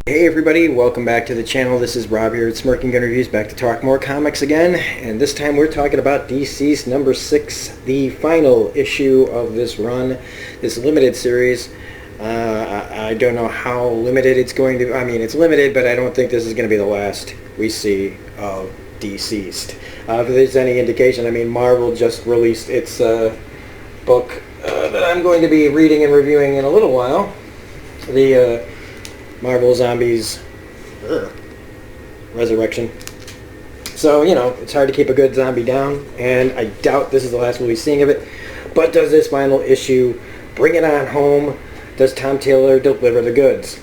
Hey everybody, welcome back to the channel. This is Rob here at Smirking Gun Reviews, back to talk more comics again, and this time we're talking about DCeased number 6, the final issue of this run, this limited series. I don't know how limited it's going to, I mean it's limited, but I don't think this is going to be the last we see of DCeased. If there's any indication, I mean Marvel just released its book that I'm going to be reading and reviewing in a little while. The Marvel Zombies Resurrection. So, you know, it's hard to keep a good zombie down, and I doubt this is the last we'll be seeing of it. But does this final issue bring it on home? Does Tom Taylor deliver the goods?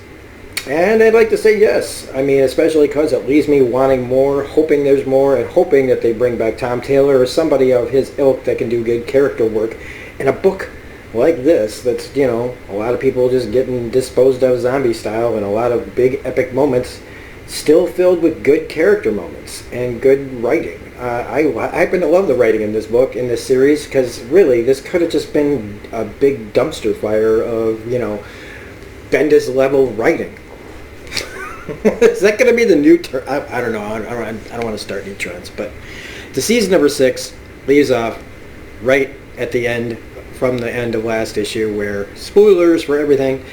And I'd like to say yes. I mean, especially because it leaves me wanting more, hoping there's more, and hoping that they bring back Tom Taylor or somebody of his ilk that can do good character work in a book like this, that's, you know, a lot of people just getting disposed of zombie style, and a lot of big epic moments still filled with good character moments and good writing. I happen to love the writing in this book, in this series, because really this could have just been a big dumpster fire of, you know, Bendis level writing. Is that going to be the new term? I don't know. I don't want to start new trends, but DCeased number 6 leaves off right at the end, from the end of last issue, where, spoilers for everything,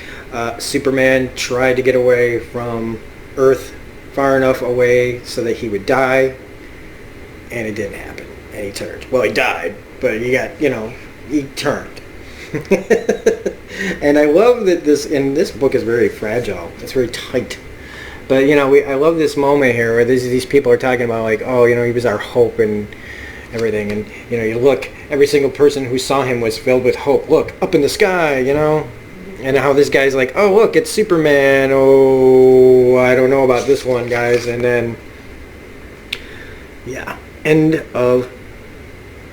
Superman tried to get away from Earth far enough away so that he would die, and it didn't happen, and he turned. Well, he died, but he got, you know, he turned. And I love that this book is very fragile. It's very tight. But, you know, I love this moment here where these people are talking about, like, oh, you know, he was our hope and everything, and, you know, you look, every single person who saw him was filled with hope. Look, up in the sky, you know, and how this guy's like, oh, look, it's Superman. Oh, I don't know about this one, guys. And then, yeah, end of,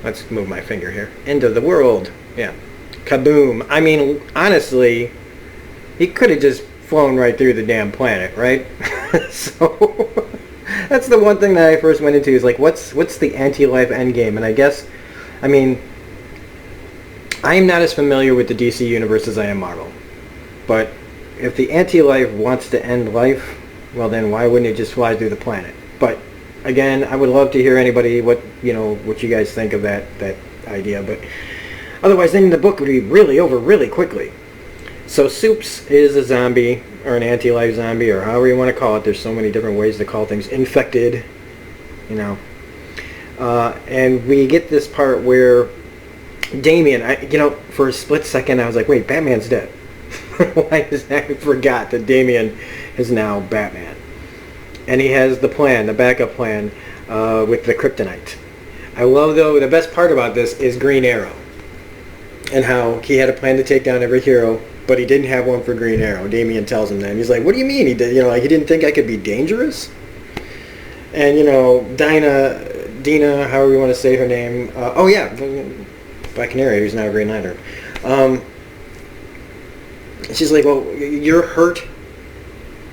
let's move my finger here, end of the world. Yeah, kaboom. I mean, honestly, he could have just flown right through the damn planet, right? So that's the one thing that I first went into, is like, what's the anti-life endgame? And I guess, I mean, I am not as familiar with the DC universe as I am Marvel. But if the anti-life wants to end life, well then why wouldn't it just fly through the planet? But again, I would love to hear anybody what you guys think of that idea. But otherwise, then the book would be really over really quickly. So Soups is a zombie, or an anti-life zombie, or however you want to call it. There's so many different ways to call things. Infected, you know. And we get this part where Damian, you know, for a split second I was like, wait, Batman's dead. I forgot that Damian is now Batman. And he has the plan, the backup plan, with the kryptonite. I love, though, the best part about this is Green Arrow. And how he had a plan to take down every hero, but he didn't have one for Green Arrow. Damian tells him that. And he's like, what do you mean? He did, you know, like, he didn't think I could be dangerous? And, you know, Dina, however you want to say her name. Oh, yeah, Black Canary, who's now a Green Lantern. She's like, well, you're hurt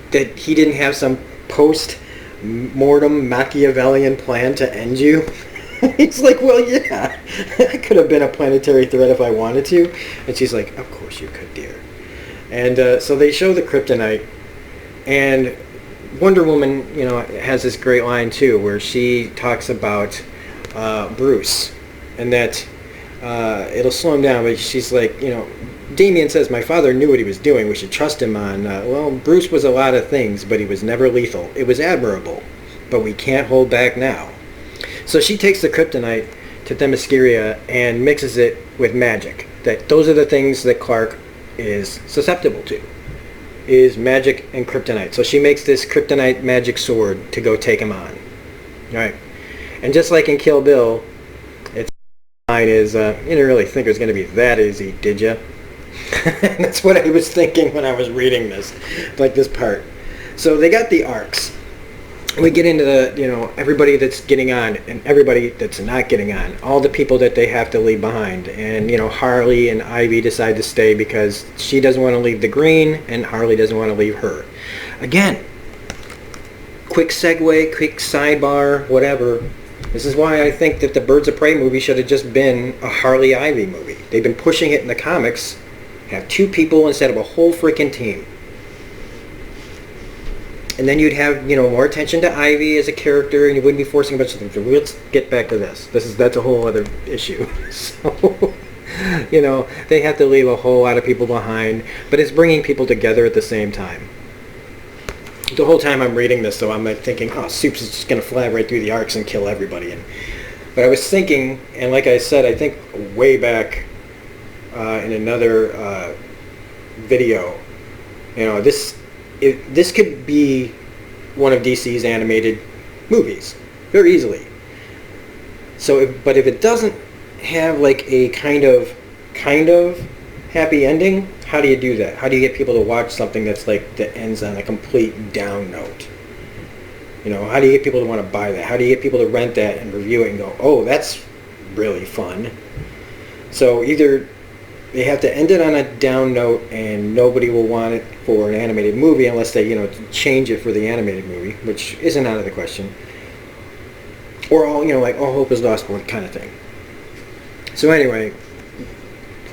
that he didn't have some post-mortem Machiavellian plan to end you? He's like, well, yeah, I could have been a planetary threat if I wanted to. And she's like, of course you could, dear. And so they show the kryptonite, and Wonder Woman, you know, has this great line too, where she talks about Bruce, and that it'll slow him down. But she's like, you know, Damian says, my father knew what he was doing. We should trust him on, well, Bruce was a lot of things, but he was never lethal. It was admirable, but we can't hold back now. So she takes the kryptonite to Themyscira and mixes it with magic. Those are the things that Clark is susceptible to, is magic and kryptonite. So she makes this kryptonite magic sword to go take him on. All right. And just like in Kill Bill, its line is, you didn't really think it was going to be that easy, did you? That's what I was thinking when I was reading this, like this part. So they got the arcs. We get into the, you know, everybody that's getting on and everybody that's not getting on, all the people that they have to leave behind. And, you know, Harley and Ivy decide to stay because she doesn't want to leave the Green and Harley doesn't want to leave her. Again, quick segue, quick sidebar, whatever. This is why I think that the Birds of Prey movie should have just been a Harley Ivy movie. They've been pushing it in the comics. Have two people instead of a whole freaking team. And then you'd have, more attention to Ivy as a character, and you wouldn't be forcing a bunch of things. So let's get back to this. That's a whole other issue. So, they have to leave a whole lot of people behind, but it's bringing people together at the same time. The whole time I'm reading this, though, I'm like thinking, oh, Soups is just going to fly right through the arcs and kill everybody. But I was thinking, and like I said, I think way back in another video, this could be one of DC's animated movies very easily. But if it doesn't have like a kind of happy ending, how do you do that? How do you get people to watch something that ends on a complete down note? How do you get people to want to buy that? How do you get people to rent that and review it and go, oh, that's really fun? So either they have to end it on a down note and nobody will want it for an animated movie unless they, change it for the animated movie, which isn't out of the question. Or all hope is lost kind of thing. So anyway,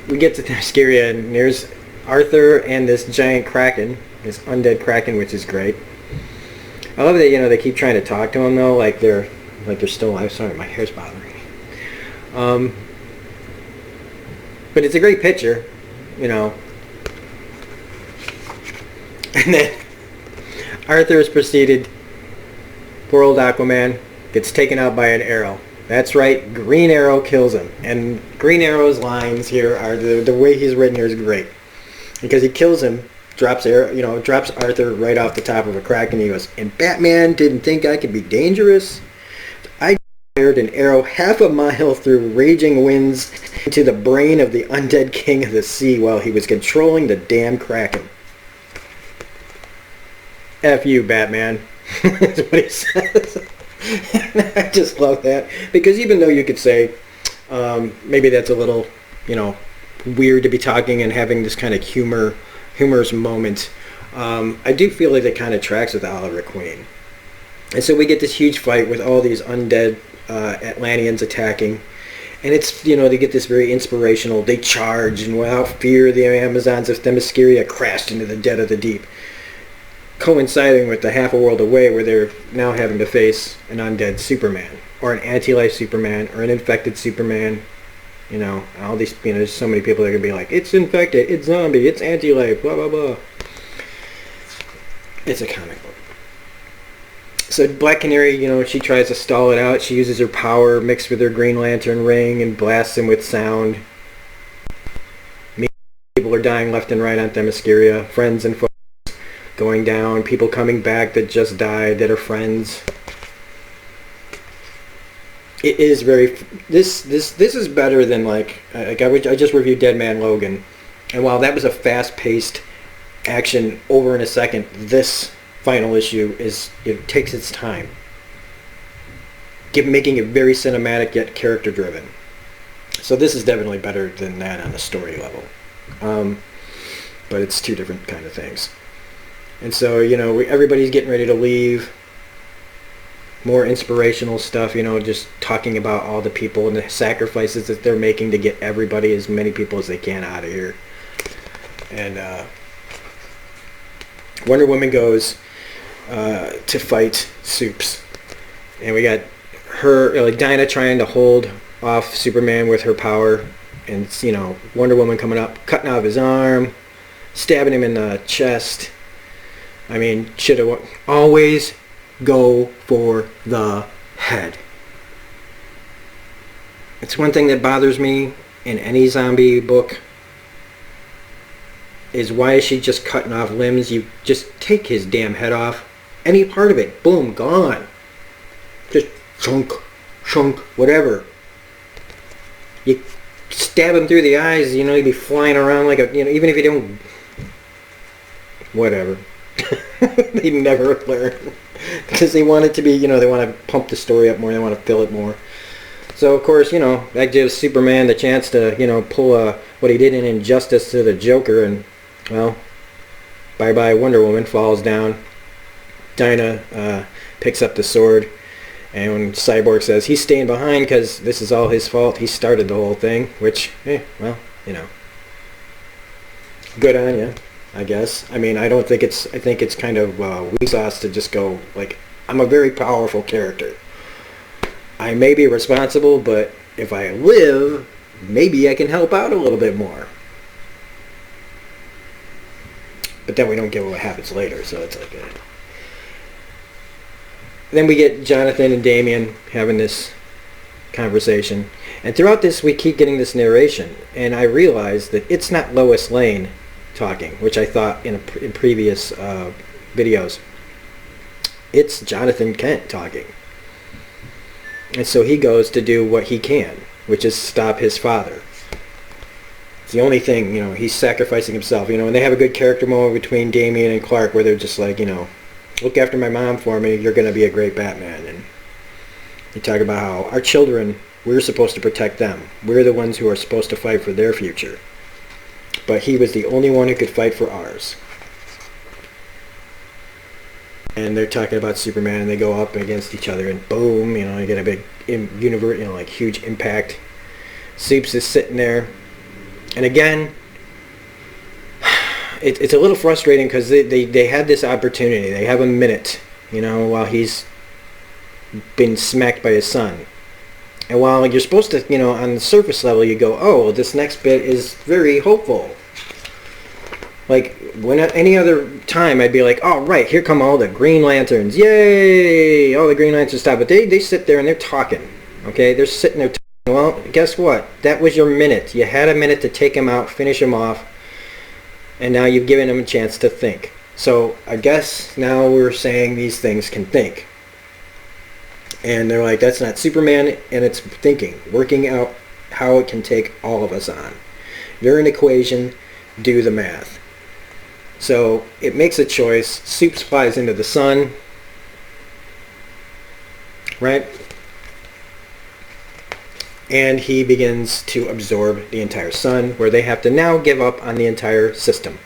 we get to Themyscira and there's Arthur and this giant kraken, this undead kraken, which is great. I love that, they keep trying to talk to him though, like they're still alive. Sorry, my hair's bothering me. But it's a great picture, And then Arthur has proceeded, poor old Aquaman, gets taken out by an arrow. That's right, Green Arrow kills him. And Green Arrow's lines here are, the way he's written here is great. Because he kills him, drops Arthur right off the top of a crack, and he goes, and Batman didn't think I could be dangerous? I fired an arrow half a mile through raging winds into the brain of the undead king of the sea while he was controlling the damn kraken. F you, Batman. That's what he says. I just love that. Because even though you could say, maybe that's a little, weird to be talking and having this kind of humorous moment, I do feel like it kind of tracks with Oliver Queen. And so we get this huge fight with all these undead Atlanteans attacking. And it's, they get this very inspirational, they charge, and without fear the Amazons of Themyscira crashed into the dead of the deep. Coinciding with the half a world away where they're now having to face an undead Superman, or an anti-life Superman, or an infected Superman. All these, there's so many people that are going to be like, it's infected, it's zombie, it's anti-life, blah, blah, blah. It's a comic book. So Black Canary, she tries to stall it out. She uses her power mixed with her Green Lantern ring and blasts him with sound. People are dying left and right on Themyscira. Friends and foes going down. People coming back that just died that are friends. It is very... This is better than I just reviewed Dead Man Logan. And while that was a fast-paced action over in a second, this final issue it takes its time, making it very cinematic yet character driven. So this is definitely better than that on the story level, but it's two different kind of things. And so everybody's getting ready to leave. More inspirational stuff, just talking about all the people and the sacrifices that they're making to get everybody, as many people as they can, out of here. And Wonder Woman goes to fight Soups, and we got her, Dinah trying to hold off Superman with her power, and Wonder Woman coming up, cutting off his arm, stabbing him in the chest. I mean, should have always go for the head. It's one thing that bothers me in any zombie book, is why is she just cutting off limbs? You just take his damn head off. Any part of it, boom, gone. Just chunk, whatever. You stab him through the eyes, he'd be flying around like a, even if you don't, whatever. They never learn. Because they want it to be, they want to pump the story up more, they want to fill it more. So, of course, that gives Superman the chance to, pull what he did in Injustice to the Joker, and, well, bye-bye Wonder Woman, falls down. Dinah picks up the sword, and when Cyborg says he's staying behind because this is all his fault, he started the whole thing, which, well, good on you. I guess. I mean, I don't think it's, I think it's kind of weak sauce to just go, like, I'm a very powerful character. I may be responsible, but if I live, maybe I can help out a little bit more. But then we don't get what happens later, so it's like a... Then we get Jonathan and Damien having this conversation. And throughout this, we keep getting this narration. And I realize that it's not Lois Lane talking, which I thought in previous videos. It's Jonathan Kent talking. And so he goes to do what he can, which is stop his father. It's the only thing, you know, he's sacrificing himself, you know, and they have a good character moment between Damien and Clark where they're just like, you know, look after my mom for me, you're going to be a great Batman. And they talk about how our children, we're supposed to protect them. We're the ones who are supposed to fight for their future. But he was the only one who could fight for ours. And they're talking about Superman, and they go up against each other, and boom, you know, you get a big universe, you know, like huge impact. Supes is sitting there, and again, it's a little frustrating because they had this opportunity. They have a minute, you know, while he's been smacked by his son. And while you're supposed to, you know, on the surface level, you go, oh, this next bit is very hopeful. Like, when at any other time, I'd be like, oh, right, here come all the Green Lanterns. Yay! All the Green Lanterns stop. But they sit there and they're talking. Okay? They're sitting there talking. Well, guess what? That was your minute. You had a minute to take him out, finish him off. And now you've given him a chance to think. So, I guess now we're saying these things can think. And they're like, that's not Superman, and it's thinking. Working out how it can take all of us on. You're an equation. Do the math. So it makes a choice. Supes flies into the sun, right? And he begins to absorb the entire sun, where they have to now give up on the entire system.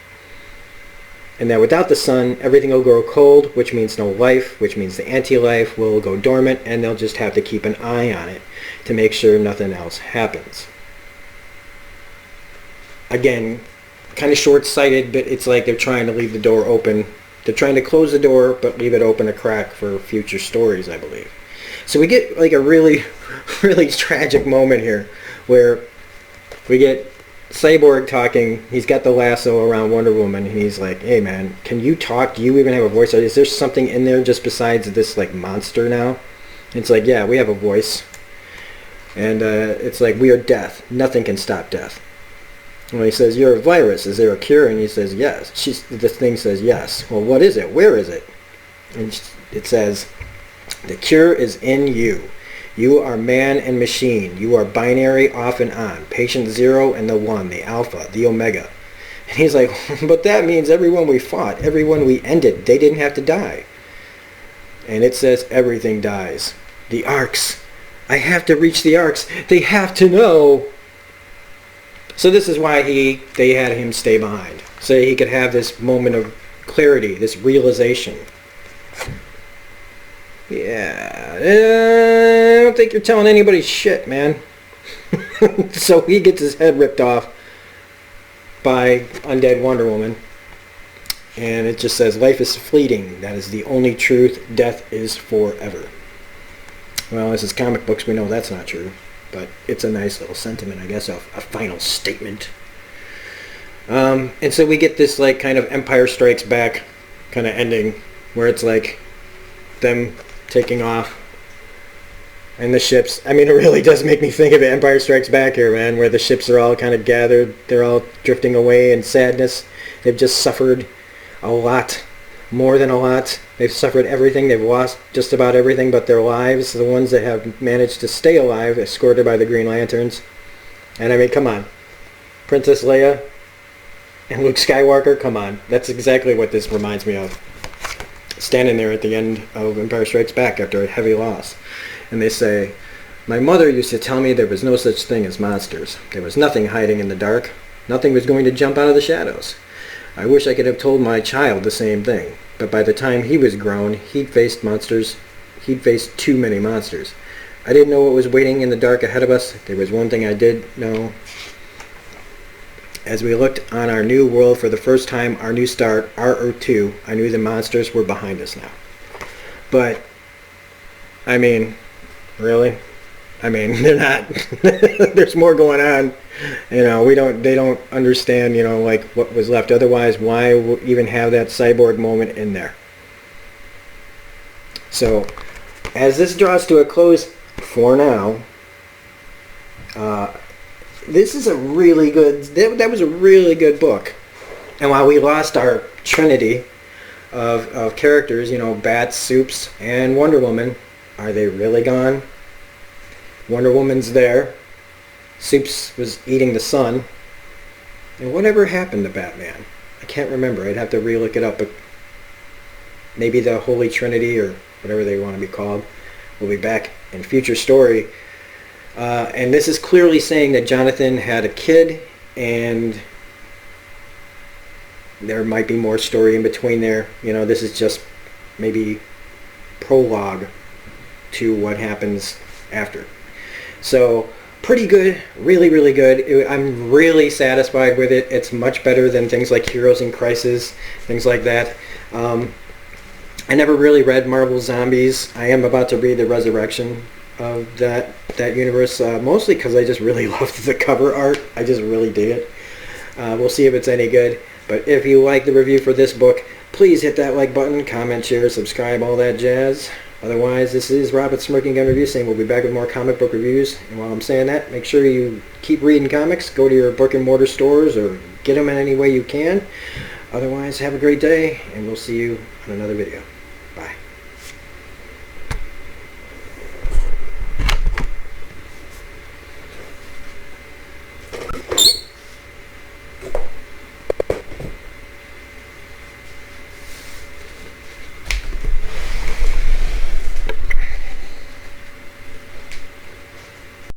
And that without the sun, everything will grow cold, which means no life, which means the anti-life will go dormant, and they'll just have to keep an eye on it to make sure nothing else happens. Again, kind of short-sighted, but it's like they're trying to leave the door open. They're trying to close the door, but leave it open a crack for future stories, I believe. So we get like a really, really tragic moment here, where we get Cyborg talking. He's got the lasso around Wonder Woman, and he's like, hey man, can you talk? Do you even have a voice? Is there something in there just besides this like monster now? And it's like, yeah, we have a voice. And it's like, we are death. Nothing can stop death. Well, he says, you're a virus. Is there a cure? And he says, yes. The thing says, yes. Well, what is it? Where is it? And it says, the cure is in you. You are man and machine. You are binary off and on. Patient 0 and the 1, the alpha, the omega. And he's like, but that means everyone we fought, everyone we ended, they didn't have to die. And it says everything dies. The arcs. I have to reach the arcs. They have to know. So this is why they had him stay behind, so he could have this moment of clarity, this realization. Yeah, I don't think you're telling anybody shit, man. So he gets his head ripped off by undead Wonder Woman, and it just says, life is fleeting. That is the only truth. Death is forever. Well, this is comic books. We know that's not true. But it's a nice little sentiment, I guess, a final statement. And so we get this like kind of Empire Strikes Back kind of ending, where it's like them taking off and the ships. I mean, it really does make me think of Empire Strikes Back here, man, where the ships are all kind of gathered. They're all drifting away in sadness. They've just suffered a lot, more than a lot. They've suffered everything. They've lost just about everything but their lives. The ones that have managed to stay alive, escorted by the Green Lanterns. And I mean, come on. Princess Leia and Luke Skywalker, come on. That's exactly what this reminds me of. Standing there at the end of Empire Strikes Back after a heavy loss. And they say, my mother used to tell me there was no such thing as monsters. There was nothing hiding in the dark. Nothing was going to jump out of the shadows. I wish I could have told my child the same thing. But by the time he was grown, he'd faced monsters. He'd faced too many monsters. I didn't know what was waiting in the dark ahead of us. There was one thing I did know. As we looked on our new world for the first time, our new start, our Earth 2, I knew the monsters were behind us now. But, I mean, really? I mean, they're not. There's more going on. You know, they don't understand, you know, like what was left. Otherwise, why even have that cyborg moment in there? So, as this draws to a close for now, this is a really good, that was a really good book. And while we lost our trinity of characters, you know, Bats, Soups, and Wonder Woman, are they really gone? Wonder Woman's there. Soups was eating the sun. And whatever happened to Batman? I can't remember. I'd have to re-look it up. But maybe the Holy Trinity, or whatever they want to be called, will be back in future story. And this is clearly saying that Jonathan had a kid, and there might be more story in between there. You know, this is just maybe prologue to what happens after. So, pretty good, really, really good. I'm really satisfied with it. It's much better than things like Heroes in Crisis, things like that. I never really read Marvel Zombies. I am about to read the resurrection of that universe, mostly because I just really loved the cover art. I just really dig it. We'll see if it's any good. But if you like the review for this book, please hit that like button, comment, share, subscribe, all that jazz. Otherwise, this is Robert Smirking Gun Review saying we'll be back with more comic book reviews. And while I'm saying that, make sure you keep reading comics. Go to your brick and mortar stores or get them in any way you can. Otherwise, have a great day, and we'll see you on another video.